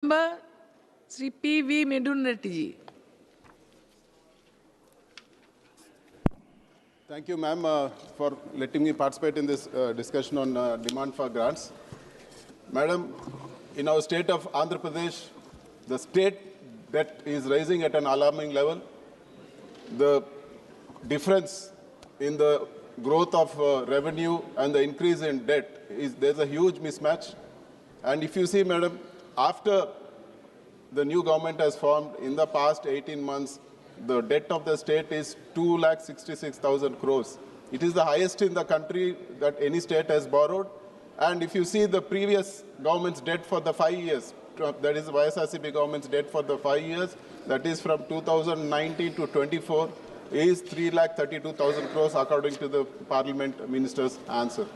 Member Shri P.V. Mithun Reddy. Thank you, ma'am, for letting me participate in this discussion on demand for grants. Madam, in our state of Andhra Pradesh, the state debt is rising at an alarming level. The difference in the growth of revenue and the increase in debt there's a huge mismatch. And if you see, madam, after the new government has formed, in the past 18 months, the debt of the state is 2,66,000 crores. It is the highest in the country that any state has borrowed. And if you see the previous government's debt for the 5 years, that is YSRCP government's debt for the 5 years, that is from 2019 to 24, is 3,32,000 crores according to the Parliament Minister's answer.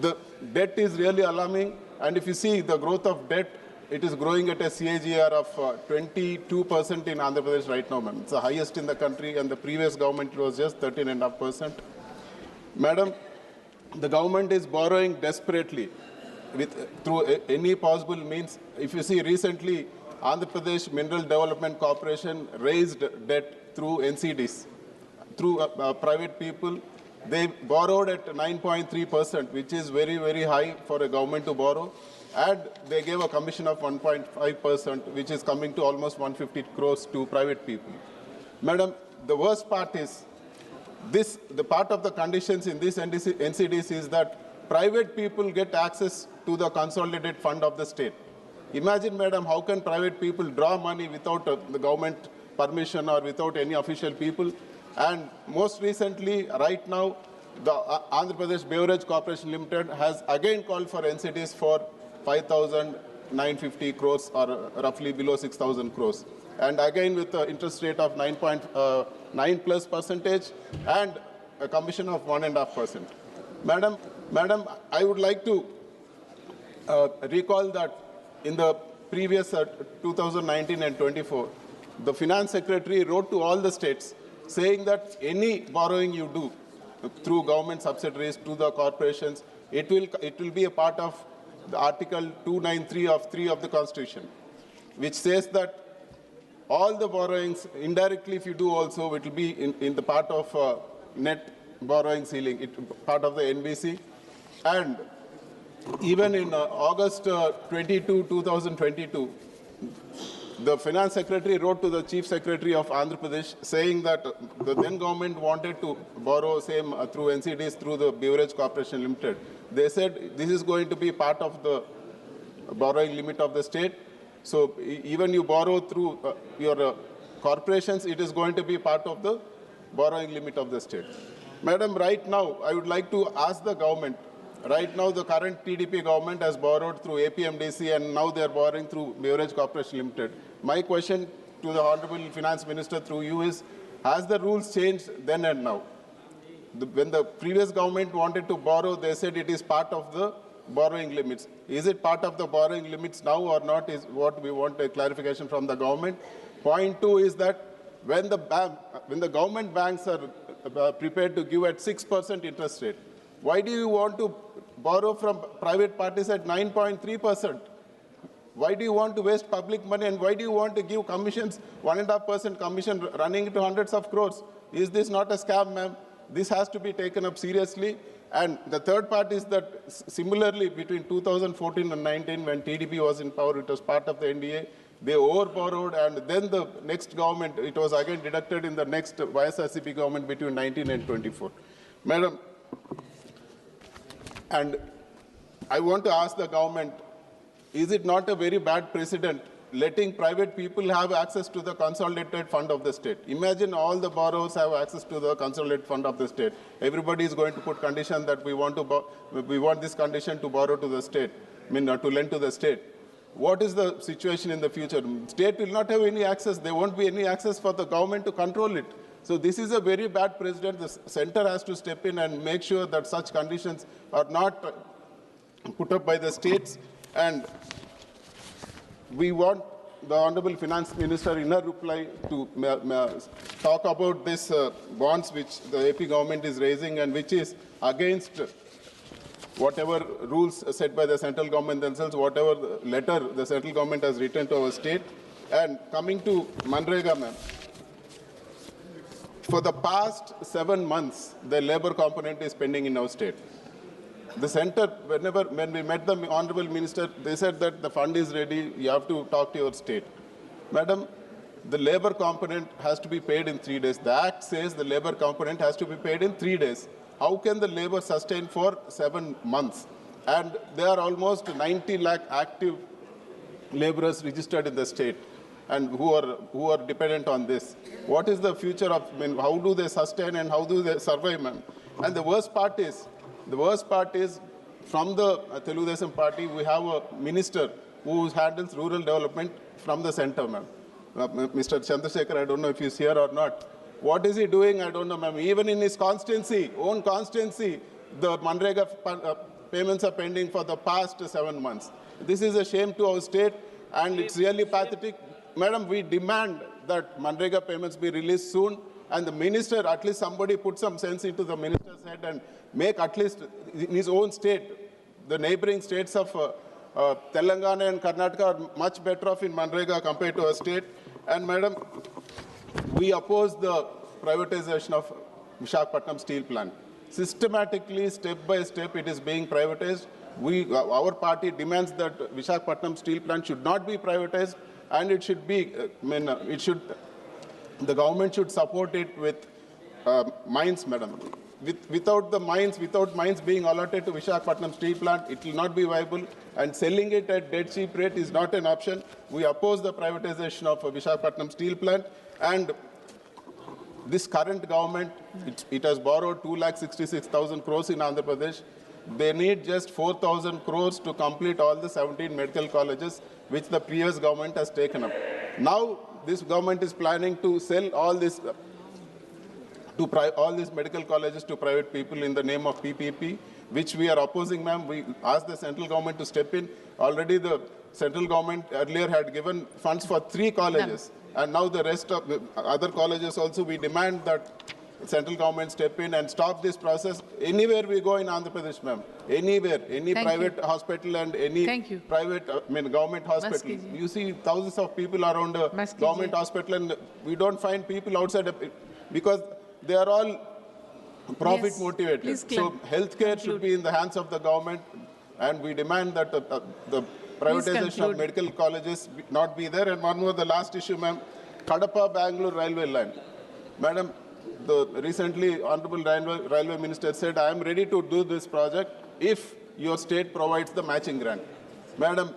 The debt is really alarming, and if you see the growth of debt, it is growing at a CAGR of 22% in Andhra Pradesh right now, ma'am. It's the highest in the country, and the previous government was just 13.5%. Madam, the government is borrowing desperately through any possible means. If you see recently, Andhra Pradesh Mineral Development Corporation raised debt through NCDs, through private people. They borrowed at 9.3%, which is very, very high for a government to borrow. And they gave a commission of 1.5%, which is coming to almost 150 crores to private people. Madam, the worst part is the part of the conditions in this NCDs is that private people get access to the consolidated fund of the state. Imagine, madam, how can private people draw money without the government permission or without any official people? And most recently, right now, the Andhra Pradesh Beverage Corporation Limited has again called for NCDs for 5,950 crores, or roughly below 6,000 crores. And again with the interest rate of 9.9+% and a commission of 1.5%. Madam, I would like to recall that in the previous 2019 and 24, the Finance Secretary wrote to all the states saying that any borrowing you do through government subsidiaries to the corporations, it will be a part of the Article 293 of 3 of the Constitution, which says that all the borrowings, indirectly if you do also, it will be in the part of net borrowing ceiling, part of the NBC. And even in August 22, 2022, the Finance Secretary wrote to the Chief Secretary of Andhra Pradesh saying that the then government wanted to borrow same through NCDs through the Beverage Corporation Limited. They said this is going to be part of the borrowing limit of the state. So even you borrow through your corporations, it is going to be part of the borrowing limit of the state. Madam, right now, I would like to ask the government. Right now, the current TDP government has borrowed through APMDC, and now they are borrowing through Beverage Corporation Limited. My question to the Honorable Finance Minister through you is, has the rules changed then and now? When the previous government wanted to borrow, they said it is part of the borrowing limits. Is it part of the borrowing limits now or not is what we want a clarification from the government. Point 2 is that when the government banks are prepared to give at 6% interest rate, why do you want to borrow from private parties at 9.3%? Why do you want to waste public money, and why do you want to give commissions, 1.5% commission running into hundreds of crores? Is this not a scam, ma'am? This has to be taken up seriously. And the third part is that similarly between 2014 and 19, when TDP was in power, it was part of the NDA, they overborrowed, and then the next government, it was again deducted in the next YSRCP government between 19 and 24. Madam, and I want to ask the government, is it not a very bad precedent letting private people have access to the consolidated fund of the state? Imagine all the borrowers have access to the consolidated fund of the state. Everybody is going to put condition that we want this condition to borrow to the state, to lend to the state. What is the situation in the future? State will not have any access. There won't be any access for the government to control it. So this is a very bad precedent. The center has to step in and make sure that such conditions are not put up by the states. And we want the Honorable Finance Minister in her reply to talk about this bonds which the AP government is raising and which is against whatever rules set by the central government themselves, whatever letter the central government has written to our state. And coming to MGNREGA, ma'am, for the past 7 months, the labor component is pending in our state. The center, when we met the Honorable Minister, they said that the fund is ready, you have to talk to your state. Madam, the labor component has to be paid in 3 days. The Act says the labor component has to be paid in 3 days. How can the labor sustain for 7 months? And there are almost 90 lakh active laborers registered in the state and who are dependent on this. What is the future of, how do they sustain and how do they survive, ma'am? And the worst part is from the Telugudesam party, we have a minister who handles rural development from the center, ma'am. Mr. Chandrasekhar, I don't know if he's here or not. What is he doing? I don't know, ma'am. Even in his own constituency, the MGNREGA payments are pending for the past 7 months. This is a shame to our state, and it's really pathetic. Madam, we demand that MGNREGA payments be released soon, and the minister, at least somebody put some sense into the minister's head and make at least in his own state, the neighboring states of Telangana and Karnataka are much better off in MGNREGA compared to our state. And Madam, we oppose the privatization of Visakhapatnam Steel Plant. Systematically, step by step, it is being privatized. Our party demands that Visakhapatnam Steel Plant should not be privatized, and it should be, the government should support it with mines, madam. Without mines being allotted to Visakhapatnam Steel Plant, it will not be viable, and selling it at dead cheap rate is not an option. We oppose the privatization of Visakhapatnam Steel Plant, and this current government, it has borrowed 2,66,000 crores in Andhra Pradesh. They need just 4,000 crores to complete all the 17 medical colleges, which the previous government has taken up. Now, this government is planning to sell all these medical colleges to private people in the name of PPP, which we are opposing, ma'am. We asked the central government to step in. Already the central government earlier had given funds for 3 colleges. And now the rest of the other colleges also, we demand that central government step in and stop this process. Anywhere we go in Andhra Pradesh, ma'am, anywhere, any private hospital and any private, government hospital. You see thousands of people around a government hospital, and we don't find people outside because they are all profit motivated. So healthcare should be in the hands of the government, and we demand that the privatization of medical colleges not be there. And one more, the last issue, ma'am, Kadapa Bangalore railway line. Madam, the recently Honorable Railway Minister said, I am ready to do this project if your state provides the matching grant. Madam,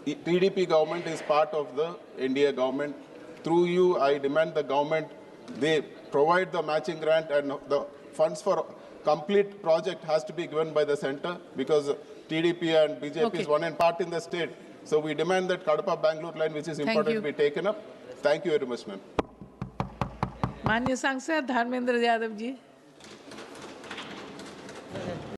TDP government is part of the NDA government. Through you, I demand the government, they provide the matching grant, and the funds for complete project has to be given by the center, because TDP and BJP is one and part in the state. So we demand that Kadapa Bangalore line, which is important, to be taken up. Thank you very much, ma'am. माननीय सांसद धर्मेंद्र यादव जी।